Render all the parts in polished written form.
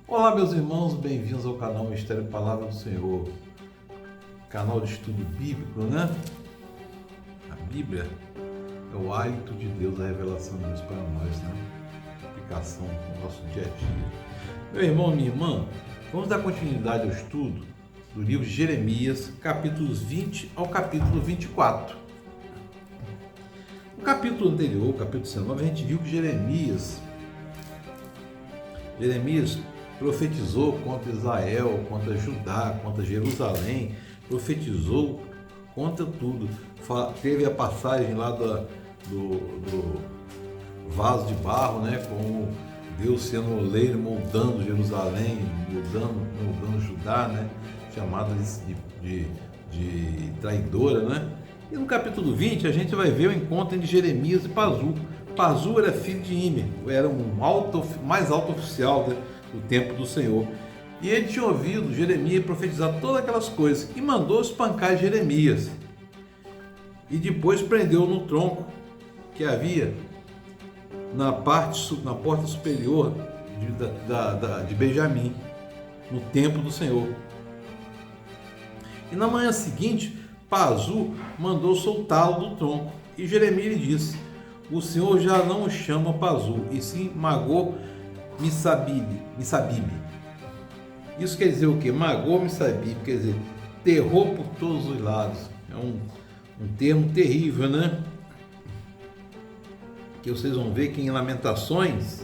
Olá, meus irmãos, bem-vindos ao canal Mistério Palavra do Senhor, canal de estudo bíblico, né? A Bíblia é o hálito de Deus, a revelação de Deus para nós, né? Aplicação no nosso dia a dia. Meu irmão, minha irmã, vamos dar continuidade ao estudo do livro de Jeremias, capítulos 20 ao capítulo 24. No capítulo anterior, capítulo 19, a gente viu que Jeremias profetizou contra Israel, contra Judá, contra Jerusalém, profetizou contra tudo. Teve a passagem lá do vaso de barro, né, com Deus sendo oleiro, moldando Jerusalém, moldando Judá, né, chamada de traidora, né? E no capítulo 20 a gente vai ver o encontro entre Jeremias e Pazu. Pazu era filho de Imer, era mais alto oficial do templo do Senhor. E ele tinha ouvido Jeremias profetizar todas aquelas coisas e mandou espancar Jeremias. E depois prendeu no tronco que havia na porta superior de Benjamim, no templo do Senhor. E na manhã seguinte, Pazu mandou soltá-lo do tronco. E Jeremias lhe disse: o Senhor já não o chama Pazu, e sim Magor-Missabibe. Isso quer dizer o quê? Magor-Missabibe, quer dizer, terror por todos os lados. É um termo terrível, né? Que vocês vão ver que em Lamentações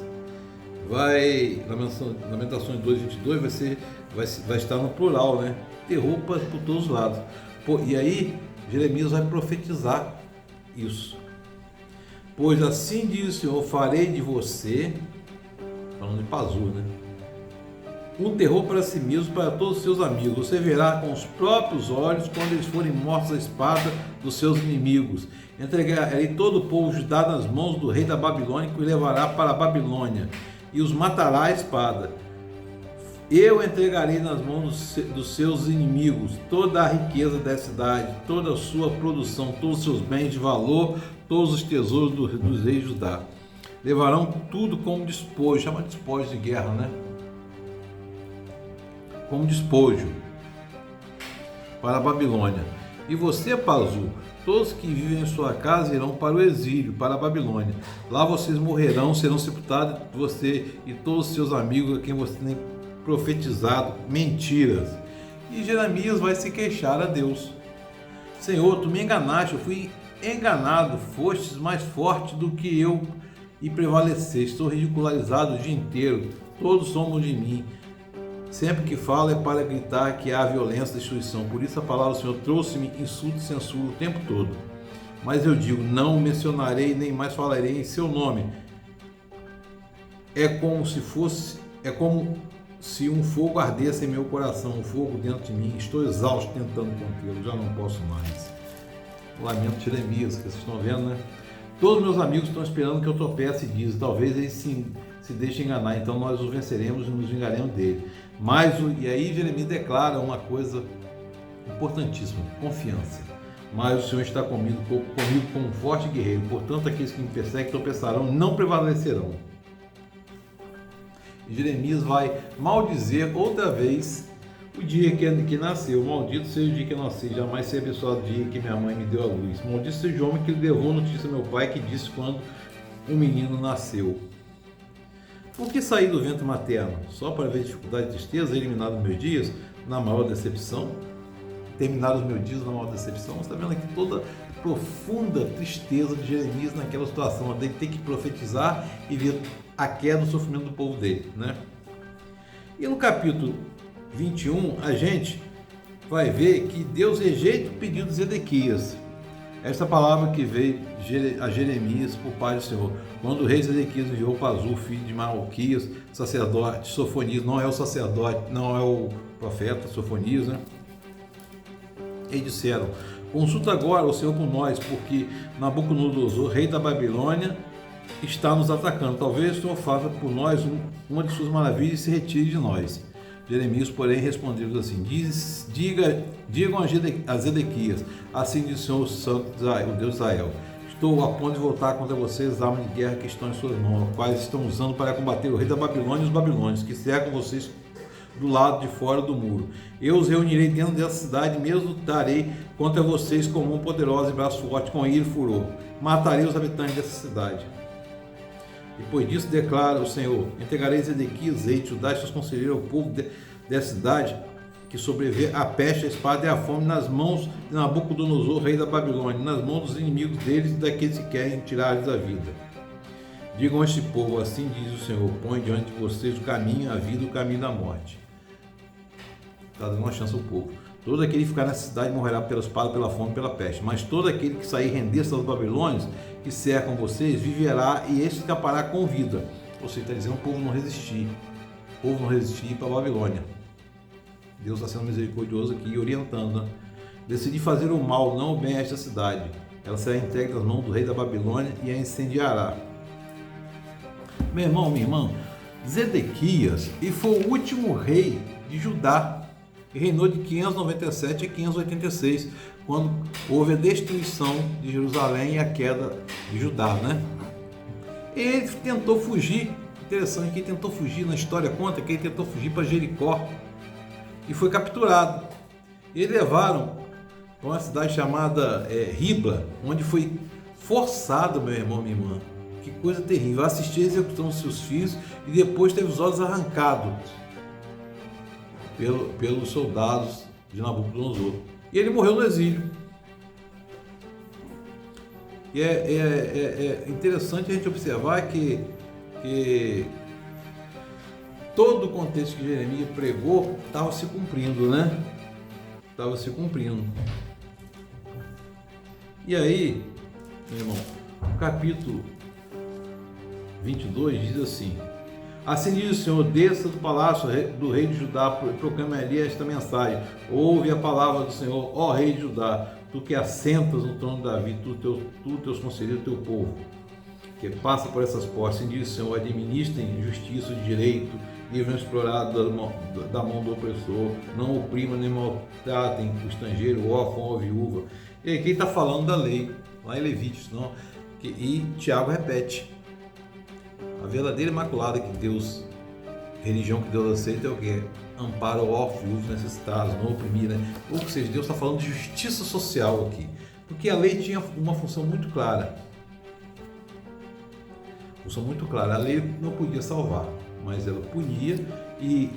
2:22 vai estar no plural, né? Terror por todos os lados. E aí Jeremias vai profetizar isso. Pois assim diz o Senhor: farei de você, falando de Pazu, né, um terror para si mesmo, para todos os seus amigos. Você verá com os próprios olhos quando eles forem mortos à espada dos seus inimigos. Entregarei todo o povo de Judá nas mãos do rei da Babilônia, que o levará para a Babilônia e os matará à espada. Eu entregarei nas mãos dos seus inimigos toda a riqueza da cidade, toda a sua produção, todos os seus bens de valor, todos os tesouros dos reis de Judá. Levarão tudo como despojo, chama de despojo de guerra, né? Como despojo para a Babilônia. E você, Pazu, todos que vivem em sua casa irão para o exílio, para a Babilônia. Lá vocês morrerão, serão sepultados, você e todos os seus amigos a quem você tem profetizado mentiras. E Jeremias vai se queixar a Deus: Senhor, tu me enganaste, eu fui enganado, fostes mais forte do que eu e prevaleceste. Estou ridicularizado o dia inteiro, todos zombam de mim. Sempre que falo é para gritar que há violência e destruição. Por isso a palavra do Senhor trouxe-me insulto e censura o tempo todo. Mas eu digo: não o mencionarei, nem mais falarei em seu nome. É como se um fogo ardesse em meu coração, um fogo dentro de mim. Estou exausto tentando contê-lo, já não posso mais. O lamento de Jeremias, que vocês estão vendo, né? Todos meus amigos estão esperando que eu tropece e dizem: talvez eles se deixem enganar, então nós os venceremos e nos vingaremos dele. E aí Jeremias declara uma coisa importantíssima: confiança. Mas o Senhor está comigo como um forte guerreiro, portanto aqueles que me perseguem tropeçarão, não prevalecerão. E Jeremias vai maldizer outra vez o dia que nasceu. Maldito seja o dia que eu nasci, jamais seja abençoado o dia que minha mãe me deu a luz. Maldito seja o homem que levou notícia ao meu pai, que disse quando um menino nasceu. Por que saí do ventre materno? Só para ver dificuldade e tristeza, eliminado os meus dias na maior decepção? Terminaram os meus dias na maior decepção? Você está vendo aqui toda a profunda tristeza de Jeremias naquela situação, de ter que profetizar e ver a queda do sofrimento do povo dele, né? E no capítulo 21, a gente vai ver que Deus rejeita o pedido de Zedequias. Essa palavra que veio a Jeremias por parte do Senhor. Quando o rei Zedequias enviou Pazu, filho de Malquias, sacerdote, Sofonias, não é o sacerdote, não é o profeta Sofonias, né? Eles disseram: consulta agora o Senhor com nós, porque Nabucodonosor, rei da Babilônia, está nos atacando. Talvez o Senhor faça por nós uma de suas maravilhas e se retire de nós. Jeremias, porém, respondeu assim: digam a Zedequias: assim diz o Senhor Santo, o Deus de Israel, Estou a ponto de voltar contra vocês as armas de guerra que estão em suas mãos, as quais estão usando para combater o rei da Babilônia e os babilônios, que cercam vocês do lado de fora do muro. Eu os reunirei dentro dessa cidade, mesmo lutarei contra vocês com mão poderosa e braço forte, com ira e furor. Matarei os habitantes dessa cidade. Depois disso, declara o Senhor: entregarei Zedequias, rei de Judá, e seus conselheiros ao povo dessa cidade, que sobreviver a peste, a espada e a fome, nas mãos de Nabucodonosor, rei da Babilônia, nas mãos dos inimigos deles e daqueles que querem tirar-lhes a vida. Digam a este povo: assim diz o Senhor, põe diante de vocês o caminho, a vida e o caminho da morte. Está dando uma chance ao povo. Todo aquele que ficar nessa cidade morrerá pela espada, pela fome e pela peste. Mas todo aquele que sair e render-se aos babilônios, que cercam vocês, viverá e este escapará com vida. Ou seja, está dizendo o povo não resistir. O povo não resistir para a Babilônia. Deus está sendo misericordioso aqui e orientando. Né? Decidi fazer o mal, não o bem a esta cidade. Ela será entregue nas mãos do rei da Babilônia e a incendiará. Meu irmão, minha irmã, Zedequias e foi o último rei de Judá. E reinou de 597 a 586, quando houve a destruição de Jerusalém e a queda de Judá, né? Ele tentou fugir, interessante que ele tentou fugir, na história conta que ele tentou fugir para Jericó e foi capturado. E levaram para uma cidade chamada Ribla, onde foi forçado, meu irmão, minha irmã. Que coisa terrível, assistir a execução dos seus filhos e depois teve os olhos arrancados pelos soldados de Nabucodonosor. E ele morreu no exílio. E é interessante a gente observar que todo o contexto que Jeremias pregou estava se cumprindo, né? Estava se cumprindo. E aí, meu irmão, o capítulo 22 diz assim: assim diz o Senhor, desça do palácio do rei de Judá e proclame-lhe esta mensagem: ouve a palavra do Senhor, ó rei de Judá, tu que assentas no trono de Davi, tu teus conselheiros, teu povo, que passa por essas portas. Assim diz o Senhor, administrem justiça e direito, livre o explorado da mão do opressor, não oprimam nem maltratem o estrangeiro, o órfão ou a viúva. E aqui está falando da lei, lá em Levíticos, não? E Tiago repete: a verdadeira imaculada que Deus, religião que Deus aceita é o que? Ampara o órfão, os necessitados, não oprimir, né? Ou seja, Deus está falando de justiça social aqui, porque a lei tinha uma função muito clara. A lei não podia salvar, mas ela punia e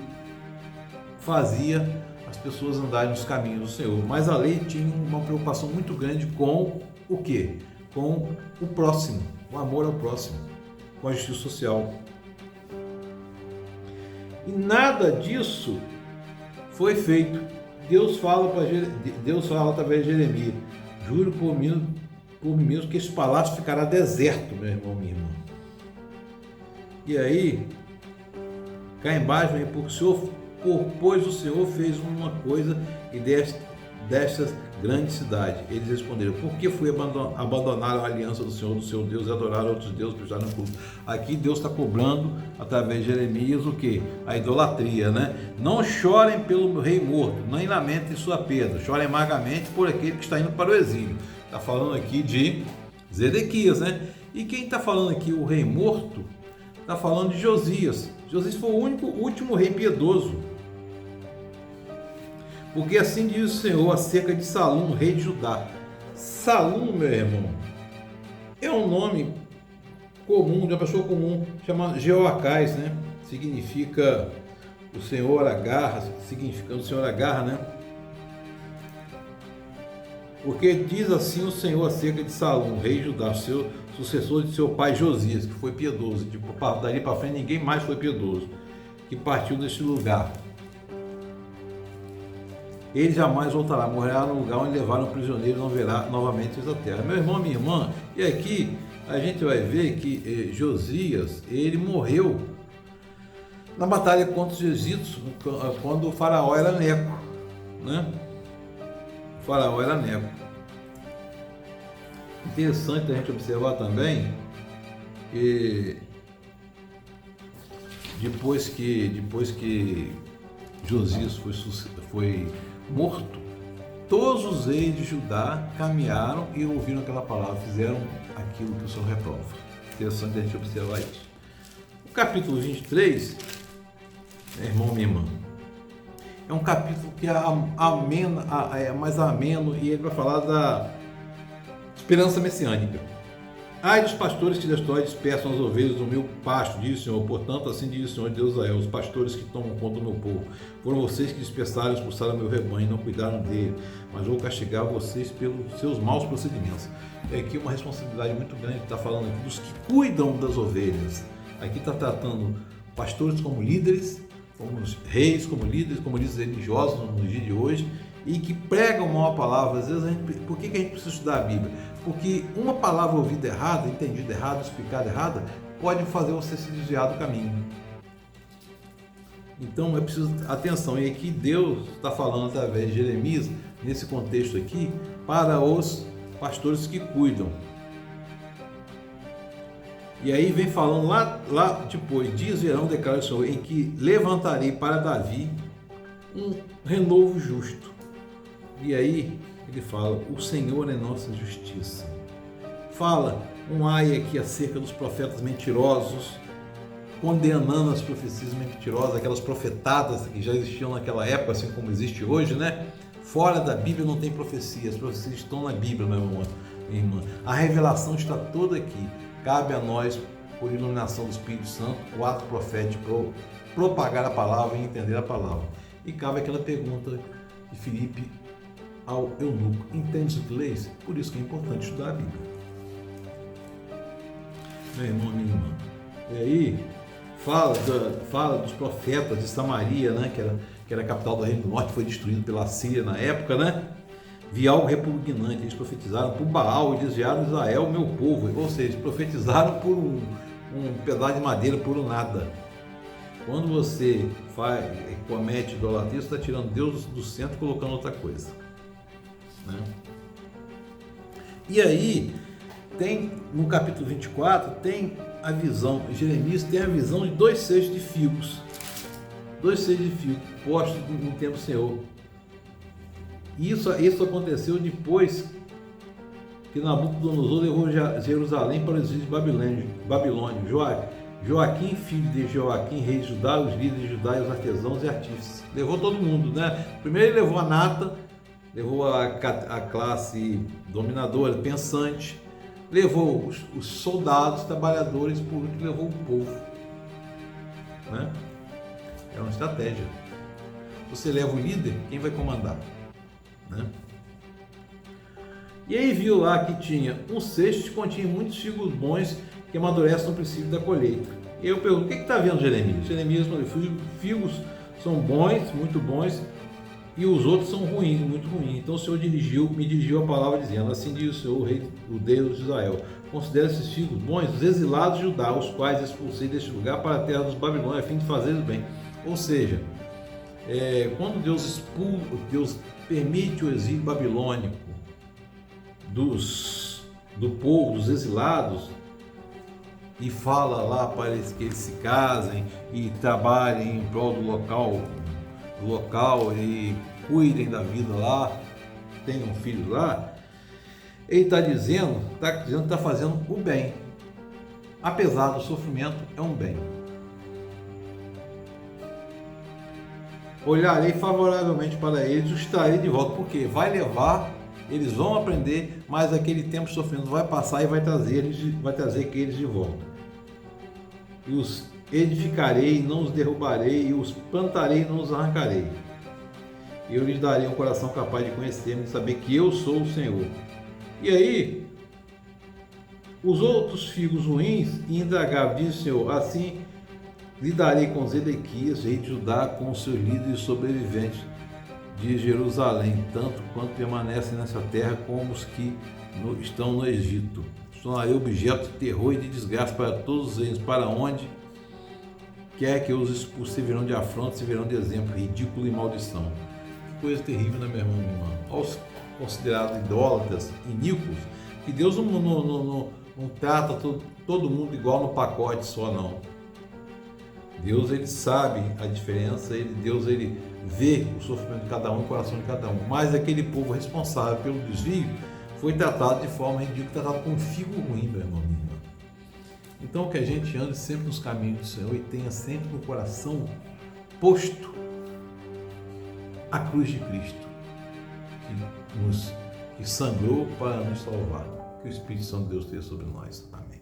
fazia as pessoas andarem nos caminhos do Senhor. Mas a lei tinha uma preocupação muito grande com o quê? Com o próximo, o amor ao próximo, com a justiça social. E nada disso foi feito. Deus fala através de Jeremias: juro por mim mesmo que esse palácio ficará deserto, meu irmão, minha irmã. E aí, cá embaixo vem: pois o Senhor fez uma coisa e destas grande cidade. Eles responderam: por que abandonaram a aliança do Senhor, do seu Deus, e adoraram outros deuses, prestaram culto? Aqui Deus está cobrando, através de Jeremias, o que? A idolatria, né? Não chorem pelo rei morto, nem lamentem sua perda, chorem amargamente por aquele que está indo para o exílio. Está falando aqui de Zedequias, né? E quem está falando aqui, o rei morto, está falando de Josias. Josias foi o último rei piedoso. Porque assim diz o Senhor acerca de Salum, rei de Judá. Salum, meu irmão, é um nome comum, de uma pessoa comum, chamada Jeoacás, né? Significa o Senhor agarra, significando o Senhor agarra, né? Porque diz assim o Senhor acerca de Salum, rei de Judá, seu sucessor de seu pai Josias, que foi piedoso. Dali para frente ninguém mais foi piedoso, que partiu deste lugar. Ele jamais voltará, morrerá no lugar onde levaram o prisioneiro, não verá novamente essa terra. Meu irmão, minha irmã, e aqui a gente vai ver que Josias, ele morreu na batalha contra os egípcios, quando o faraó era Neco, né? O faraó era Neco. Interessante a gente observar também que depois que Josias foi morto, todos os reis de Judá caminharam e ouviram aquela palavra, fizeram aquilo que o Senhor reprova. Interessante a gente observar isso. O capítulo 23, irmão, minha irmã, é um capítulo que é mais ameno e ele vai falar da esperança messiânica. Ai dos pastores que destroem e dispersam as ovelhas do meu pasto, diz o Senhor. Portanto, assim diz o Senhor Deus Israel, os pastores que tomam conta do meu povo. Foram vocês que dispersaram e expulsaram meu rebanho e não cuidaram dele, mas vou castigar vocês pelos seus maus procedimentos. É aqui uma responsabilidade muito grande, está falando aqui dos que cuidam das ovelhas. Aqui está tratando pastores como líderes, como reis, como líderes religiosos no dia de hoje, e que pregam uma palavra. Às vezes, por que a gente precisa estudar a Bíblia? Porque uma palavra ouvida errada, entendida errada, explicada errada, pode fazer você se desviar do caminho. Então é preciso atenção. E aqui Deus está falando através de Jeremias, nesse contexto aqui, para os pastores que cuidam. E aí vem falando lá depois, dias virão, declara o Senhor, em que levantarei para Davi um renovo justo. E aí ele fala, o Senhor é nossa justiça. Fala um ai aqui acerca dos profetas mentirosos, condenando as profecias mentirosas, aquelas profetadas que já existiam naquela época, assim como existe hoje, né? Fora da Bíblia não tem profecia, as profecias estão na Bíblia, meu irmão, minha irmã. A revelação está toda aqui. Cabe a nós, por iluminação do Espírito Santo, o ato profético, propagar a palavra e entender a palavra. E cabe aquela pergunta de Filipe ao eunuco: entende o que lês? Por isso que é importante estudar a Bíblia. Meu irmão, minha irmã. E aí, fala dos profetas de Samaria, né, que era a capital do Reino do Norte, foi destruído pela Síria na época, né? Vi algo repugnante, eles profetizaram por Baal e desviaram Israel, meu povo. Ou seja, profetizaram por um pedaço de madeira, por um nada. Quando você comete idolatria, você está tirando Deus do centro e colocando outra coisa, né? E aí, tem no capítulo 24, tem a visão, Jeremias tem a visão de 2 cestos de figos. 2 cestos de figos postos no templo do Senhor. Isso aconteceu depois que Nabucodonosor levou Jerusalém para o exílio de Babilônia. Joaquim, filho de Joaquim, rei de Judá, os líderes de Judá, os artesãos e artífices. Levou todo mundo, né? Primeiro ele levou a nata, levou a classe dominadora, pensante, levou os soldados, trabalhadores, por último levou o povo, né? É uma estratégia. Você leva o líder, quem vai comandar? Né? E aí viu lá que tinha um cesto que continha muitos figos bons que amadurecem no princípio da colheita. E eu pergunto, o que está vendo Jeremias? Jeremias falou, figos são bons, muito bons, e os outros são ruins, muito ruins. Então o Senhor me dirigiu a palavra dizendo, assim diz o Senhor, o rei, o Deus de Israel, considera esses figos bons os exilados de Judá, os quais expulsei deste lugar para a terra dos Babilônios, a fim de fazer-lhes bem. Ou seja, quando Deus permite o exílio babilônico do povo, dos exilados, e fala lá para que eles se casem e trabalhem em prol do local e cuidem da vida lá, tenham filhos lá, ele está dizendo que está fazendo o bem. Apesar do sofrimento, é um bem. Olharei favoravelmente para eles, os trarei de volta, porque vai levar, eles vão aprender, mas aquele tempo de sofrimento vai passar e vai trazer aqueles de volta. E os edificarei, não os derrubarei, e os plantarei, não os arrancarei. E eu lhes darei um coração capaz de conhecer-me, de saber que eu sou o Senhor. E aí, os outros figos ruins e indagáveis, diz o Senhor, assim lidarei com Zedequias, rei de Judá, com os seus líderes sobreviventes de Jerusalém, tanto quanto permanecem nessa terra como os que estão no Egito. Tornarei objeto de terror e de desgraça para todos eles, para onde quer que eu os expulse, servirão de afronta, servirão de exemplo, ridículo e maldição. Que coisa terrível, né, meu irmão, minha irmã? Aos considerados idólatras, iníquos, que Deus não trata todo mundo igual no pacote só, não. Deus, ele sabe a diferença, Deus, ele vê o sofrimento de cada um, o coração de cada um. Mas aquele povo responsável pelo desvio foi tratado de forma ridícula, tratado com um figo ruim, meu irmão, minha irmã. Então, que a gente ande sempre nos caminhos do Senhor e tenha sempre no coração posto a cruz de Cristo, que sangrou para nos salvar. Que o Espírito Santo de Deus esteja sobre nós. Amém.